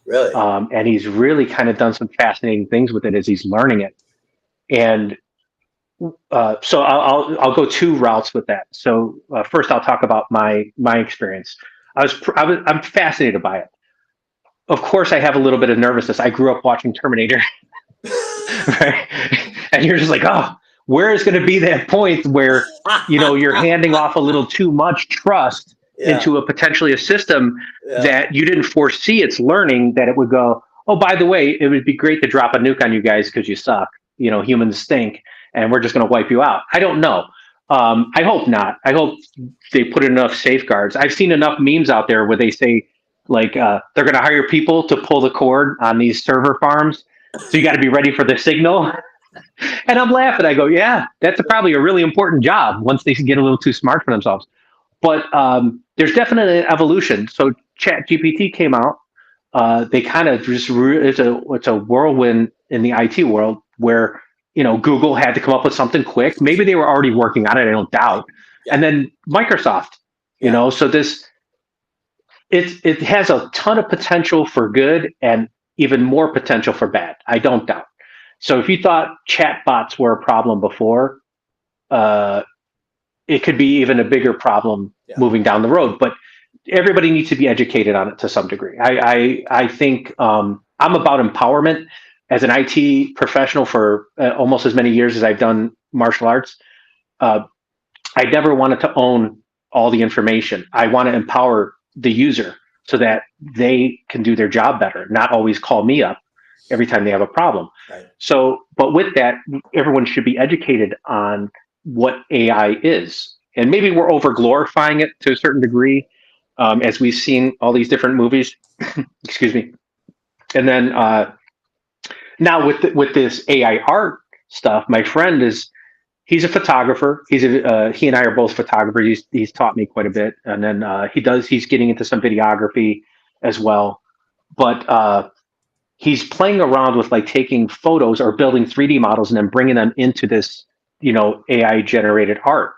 Really? And he's really kind of done some fascinating things with it as he's learning it. And so I'll go 2 routes with that. So first, I'll talk about my experience. I'm fascinated by it. of course, I have a little bit of nervousness. I grew up watching Terminator, right? And you're just like, oh, where is going to be that point where you're handing off a little too much trust Yeah, into potentially a system yeah, that you didn't foresee its learning, that it would go, oh, by the way, it would be great to drop a nuke on you guys because you suck. Humans stink, and we're just going to wipe you out. I don't know. I hope not. I hope they put enough safeguards. I've seen enough memes out there where they say, like, they're going to hire people to pull the cord on these server farms, so you got to be ready for the signal. And I'm laughing. I go, yeah, that's probably a really important job once they get a little too smart for themselves. But there's definitely an evolution. So Chat GPT came out. They kind of just it's a whirlwind in the IT world where Google had to come up with something quick. Maybe they were already working on it. I don't right. doubt. Yeah, And then Microsoft. yeah. So it has a ton of potential for good and even more potential for bad. I don't doubt. So if you thought chatbots were a problem before, uh, it could be even a bigger problem Yeah. moving down the road. But everybody needs to be educated on it to some degree. I think I'm about empowerment as an IT professional for almost as many years as I've done martial arts. Uh, I never wanted to own all the information. I want to empower the user so that they can do their job better, not always call me up every time they have a problem. Right. So, but with that, everyone should be educated on what AI is. And maybe we're over glorifying it to a certain degree, as we've seen all these different movies. Excuse me. And then now with this AI art stuff, my friend he's a photographer. He and I are both photographers. He's taught me quite a bit, and then he's getting into some videography as well. But he's playing around with like taking photos or building 3D models and then bringing them into this AI generated art,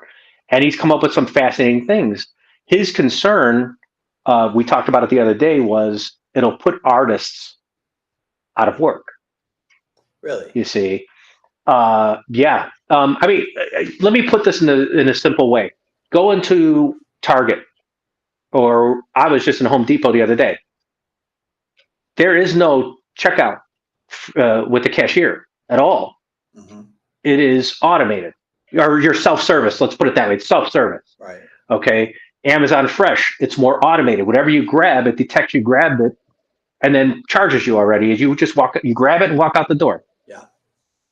and he's come up with some fascinating things. His concern, we talked about it the other day, was it'll put artists out of work. Really? You see, yeah. I mean, let me put this in a simple way. Go into Target, or I was just in Home Depot the other day. There is no checkout with the cashier at all. Hmm. It is automated, or your self-service. Let's put it that way. It's self-service. Right. Okay. Amazon Fresh, it's more automated. Whatever you grab, it detects you grabbed it, and then charges you already. You just you grab it and walk out the door. Yeah.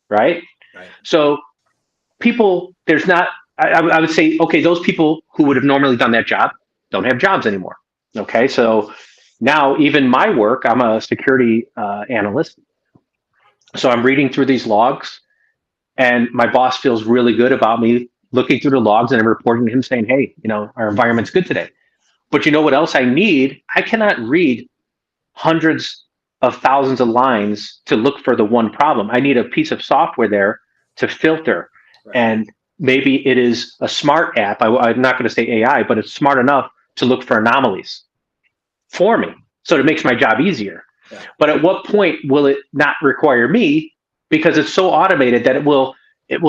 Right. Right. So people, there's not. I would say, okay, those people who would have normally done that job don't have jobs anymore. Okay, so now even my work, I'm a security analyst, so I'm reading through these logs, and my boss feels really good about me looking through the logs and I'm reporting to him saying, hey, our environment's good today. But you know what else I need? I cannot read hundreds of thousands of lines to look for the one problem. I need a piece of software there to filter. Right. And maybe it is a smart app. I'm not going to say AI, but it's smart enough to look for anomalies for me. So it makes my job easier. Yeah. But at what point will it not require me? Because it's so automated that it will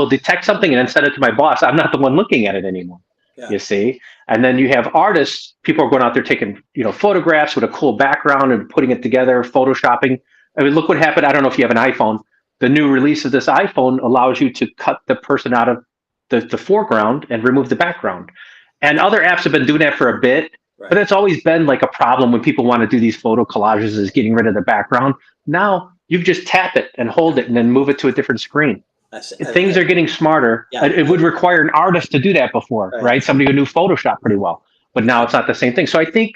detect something and then send it to my boss. I'm not the one looking at it anymore. Yeah. You see? And then you have artists, people are going out there taking, photographs with a cool background and putting it together, photoshopping. I mean, look what happened. I don't know if you have an iPhone. The new release of this iPhone allows you to cut the person out of the foreground and remove the background. And other apps have been doing that for a bit, Right. but it's always been like a problem when people want to do these photo collages, is getting rid of the background. Now you just tap it and hold it and then move it to a different screen. Things are getting smarter. Yeah. It would require an artist to do that before, right? Somebody who knew Photoshop pretty well. But now it's not the same thing. So I think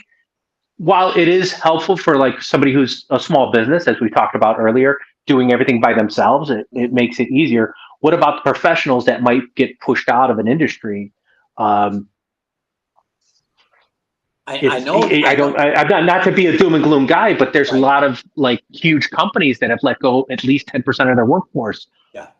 while it is helpful for like somebody who's a small business, as we talked about earlier, doing everything by themselves, it makes it easier. What about the professionals that might get pushed out of an industry? I know. I'm not to be a doom and gloom guy, but there's a lot of like huge companies that have let go at least 10% of their workforce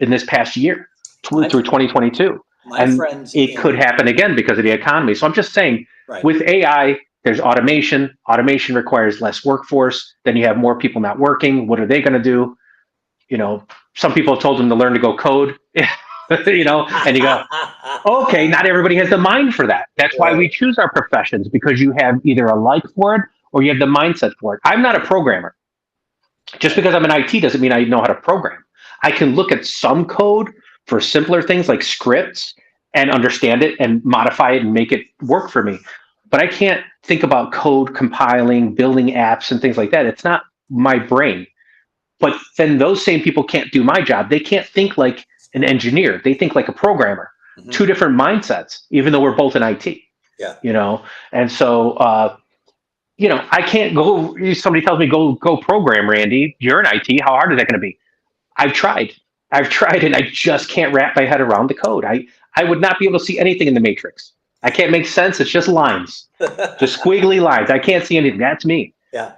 in this past year through 2022. And it could happen again because of the economy. So I'm just saying, with AI, there's automation. Automation requires less workforce. Then you have more people not working. What are they going to do? Some people have told them to learn to go code. And you go, okay, not everybody has the mind for that. That's why we choose our professions, because you have either a like for it or you have the mindset for it. I'm not a programmer. Just because I'm in IT doesn't mean I know how to program. I can look at some code for simpler things like scripts and understand it and modify it and make it work for me. But I can't think about code compiling, building apps and things like that. It's not my brain. But then those same people can't do my job. They can't think like an engineer. They think like a programmer. Mm-hmm. Two different mindsets, even though we're both in IT. Yeah. You know, and so I can't go. Somebody tells me go program, Randy. You're in IT. How hard is that going to be? I've tried. And I just can't wrap my head around the code. I would not be able to see anything in the matrix. I can't make sense. It's just lines, just squiggly lines. I can't see anything. That's me. Yeah.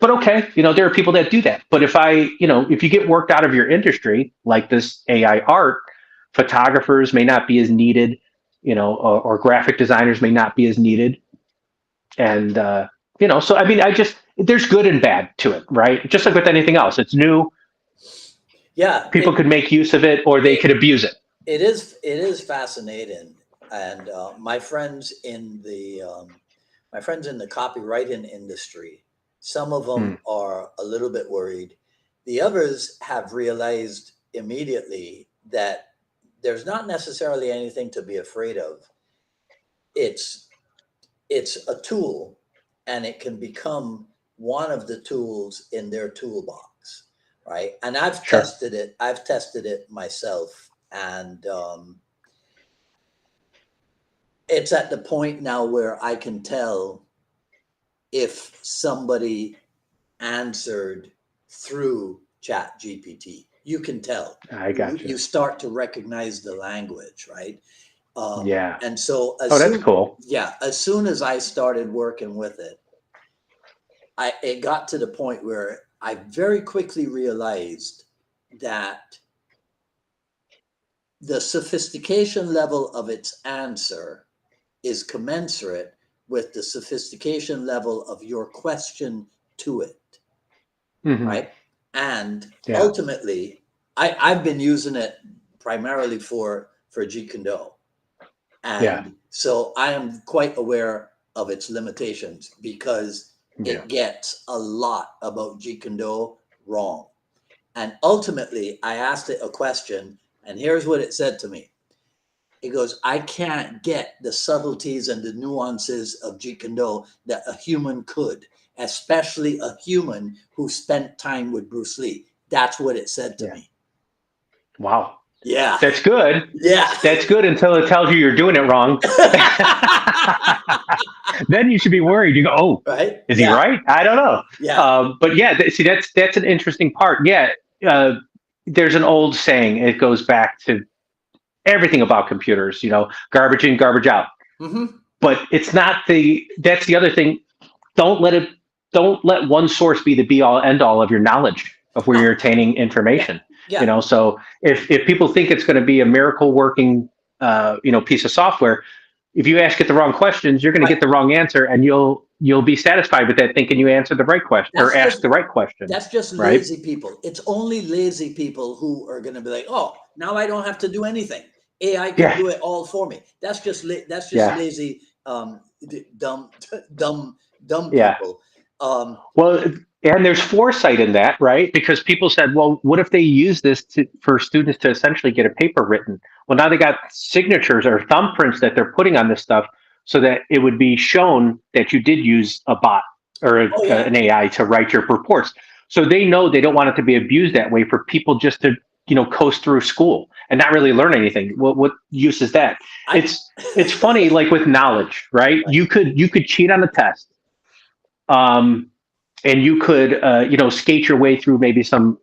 But okay, there are people that do that. But if you get worked out of your industry, like this AI art, photographers may not be as needed, or graphic designers may not be as needed. And, so I mean, there's good and bad to it, right? Just like with anything else, it's new. Yeah. People could make use of it or they could abuse it. It is fascinating. And my friends in the copywriting industry, some of them are a little bit worried. The others have realized immediately that there's not necessarily anything to be afraid of. It's a tool, and it can become one of the tools in their toolbox, right? And I've tested it. I've tested it myself, and it's at the point now where I can tell if somebody answered through Chat GPT. You can tell. I got you. You start to recognize the language, right? Yeah. And so that's cool. Yeah. As soon as I started working with it, it got to the point where I very quickly realized that the sophistication level of its answer is commensurate with the sophistication level of your question to it. Right. And ultimately, I've been using it primarily for Jeet Kune. And so I am quite aware of its limitations because it gets a lot about Jeet Kune wrong. And ultimately, I asked it a question, and here's what it said to me. It goes, I can't get the subtleties and the nuances of Jeet Kune that a human could, especially a human who spent time with Bruce Lee. That's what it said to me. Wow. Yeah. That's good. Yeah. That's good until it tells you you're doing it wrong. Then you should be worried. You go, oh, right? Is he right? I don't know. Yeah. But see, that's an interesting part. Yeah. There's an old saying. It goes back to everything about computers, garbage in, garbage out. Mm-hmm. But it's not that's the other thing. Don't let one source be the be all end all of your knowledge of where you're attaining information. Yeah. So if people think it's going to be a miracle working, piece of software, if you ask it the wrong questions, you're going to get the wrong answer, and you'll be satisfied with that, thinking you answered the right question or asked the right question. That's just lazy people. It's only lazy people who are going to be like, oh, now I don't have to do anything. AI can do it all for me. That's just lazy, dumb people. Well, and there's foresight in that, right? Because people said, well, what if they use this for students to essentially get a paper written? Well, now they got signatures or thumbprints that they're putting on this stuff so that it would be shown that you did use a bot or an AI to write your reports. So they know they don't want it to be abused that way for people just to, coast through school and not really learn anything. What use is that? It's funny, like with knowledge, right? You could cheat on the test. And you could, skate your way through maybe some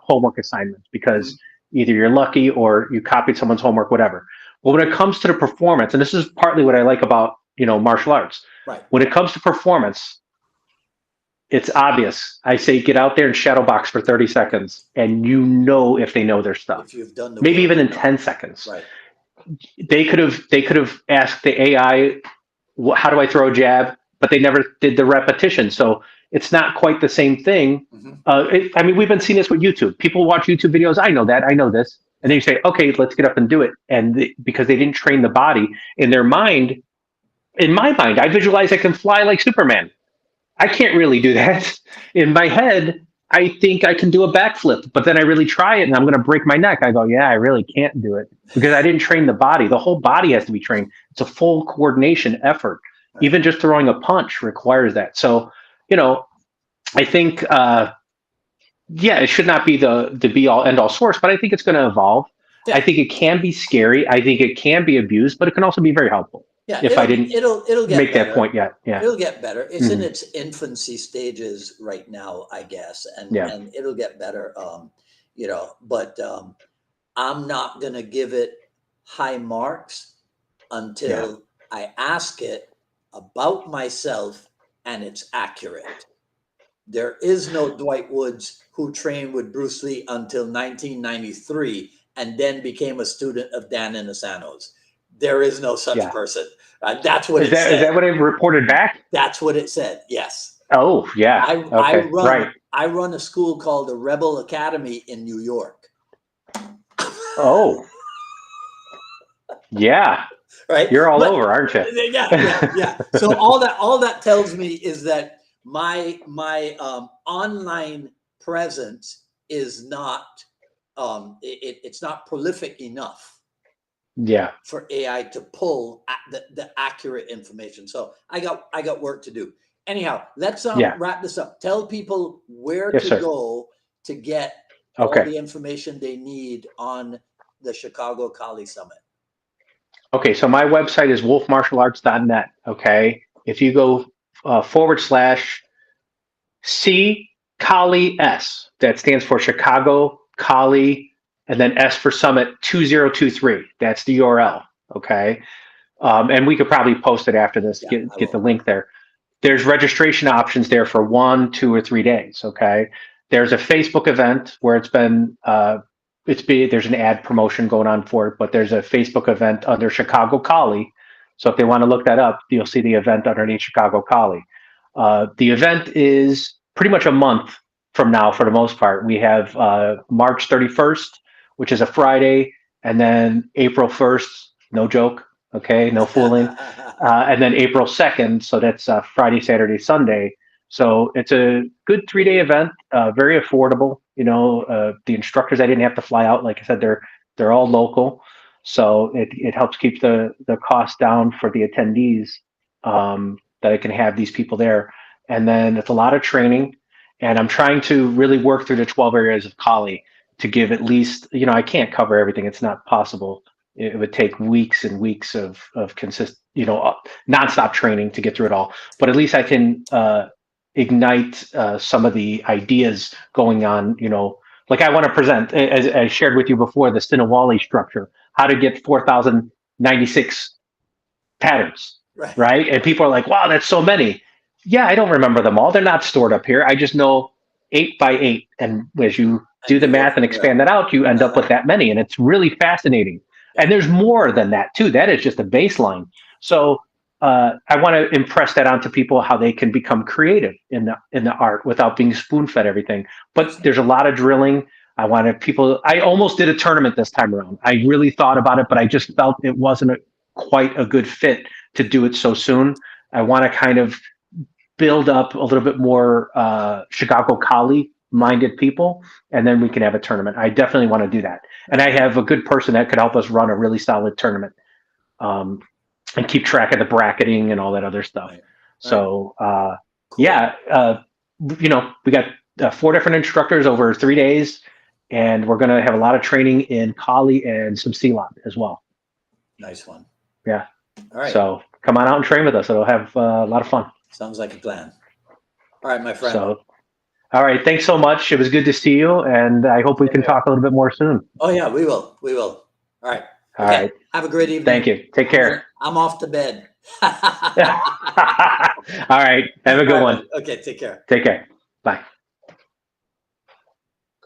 homework assignments because either you're lucky or you copied someone's homework, whatever. But when it comes to the performance, and this is partly what I like about, martial arts. Right. When it comes to performance, it's obvious. I say get out there and shadow box for 30 seconds, and if they know their stuff. If you've done maybe even in 10 seconds. Right. They could have asked the AI, how do I throw a jab? But they never did the repetition. So it's not quite the same thing. Mm-hmm. We've been seeing this with YouTube. People watch YouTube videos. I know that. I know this. And then you say, okay, let's get up and do it. And because they didn't train the body in their mind, in my mind, I visualize I can fly like Superman. I can't really do that. In my head, I think I can do a backflip, but then I really try it and I'm going to break my neck. I go, yeah, I really can't do it because I didn't train the body. The whole body has to be trained. It's a full coordination effort. Right. Even just throwing a punch requires that. So, you know, I think, yeah, it should not be the be all end all source, but I think it's going to evolve. I Yeah. think it can be scary. I think it can be abused, but it can also be very helpful. Yeah. If I didn't It'll get make that better. point yet, yeah, It'll get better. It's in hmm its infancy stages right now, I guess, yeah, and it'll get better. But I'm not gonna give it high marks yeah, until I ask it about myself and it's accurate. There is no Dwight Woods who trained with Bruce Lee until 1993 and then became a student of Dan Inosanto's. There is no such yeah. person. That's what Is it that said. what it reported back? That's what it said. Yes. Oh, yeah. I Okay. run Right. I run a school called the Rebel Academy in New York. Oh, yeah. Right? You're all But over, aren't you? yeah. So all that tells me is that my online presence is not it's not prolific enough Yeah. for AI to pull the accurate information. So I got work to do. Anyhow, let's Yeah. wrap this up. Tell people where Yes, to sir. go to get all Okay. the information they need on the Chicago Kali Summit. Okay. So my website is wolfmartialarts.net. Okay. If you go / C Kali S, that stands for Chicago Kali, and then S for Summit 2023. That's the URL. Okay. And we could probably post it after this, Yeah, I get the will. link there. There's registration options there for 1, 2, or 3 days. Okay. There's a Facebook event where there's an ad promotion going on for it, but there's a Facebook event under Chicago Kali. So if they want to look that up, you'll see the event underneath Chicago Kali. The event is pretty much a month from now for the most part. We have March 31st, which is a Friday, and then April 1st, no joke, okay, no fooling, and then April 2nd, so that's Friday, Saturday, Sunday. So it's a good 3 day event, very affordable. The instructors, I didn't have to fly out. Like I said, they're all local, so it helps keep the cost down for the attendees. That I can have these people there, and then it's a lot of training, and I'm trying to really work through the 12 areas of Kali to give at least. I can't cover everything; it's not possible. It would take weeks and weeks of nonstop training to get through it all. But at least I can ignite some of the ideas going on. Like I want to present, as I shared with you before, the Stinawali structure, how to get 4,096 patterns, Right. right? And people are like, wow, that's so many. Yeah, I don't remember them all. They're not stored up here. I just know 8 by 8. And as you do And the you go math and from there. expand that out, you end up with that many. And it's really fascinating. Yeah. And there's more than that, too. That is just a baseline. So I want to impress that onto people how they can become creative in the art without being spoon fed everything. But there's a lot of drilling. I wanted people. I almost did a tournament this time around. I really thought about it, but I just felt it wasn't quite a good fit to do it so soon. I want to kind of build up a little bit more Chicago Kali minded people, and then we can have a tournament. I definitely want to do that. And I have a good person that could help us run a really solid tournament, and keep track of the bracketing and all that other stuff. Right. So, Cool. yeah, we got 4 different instructors over 3 days, and we're going to have a lot of training in Kali and some CLOT as well. Nice one. Yeah. All right. So come on out and train with us. It'll have a lot of fun. Sounds like a plan. All right, my friend. So, all right. Thanks so much. It was good to see you, and I hope we can talk a little bit more soon. Oh yeah, we will. We will. All right. All Okay. right. Have a great evening. Thank you. Take care. I'm off to bed. All right. Have a good one. Okay. Take care. Take care. Bye.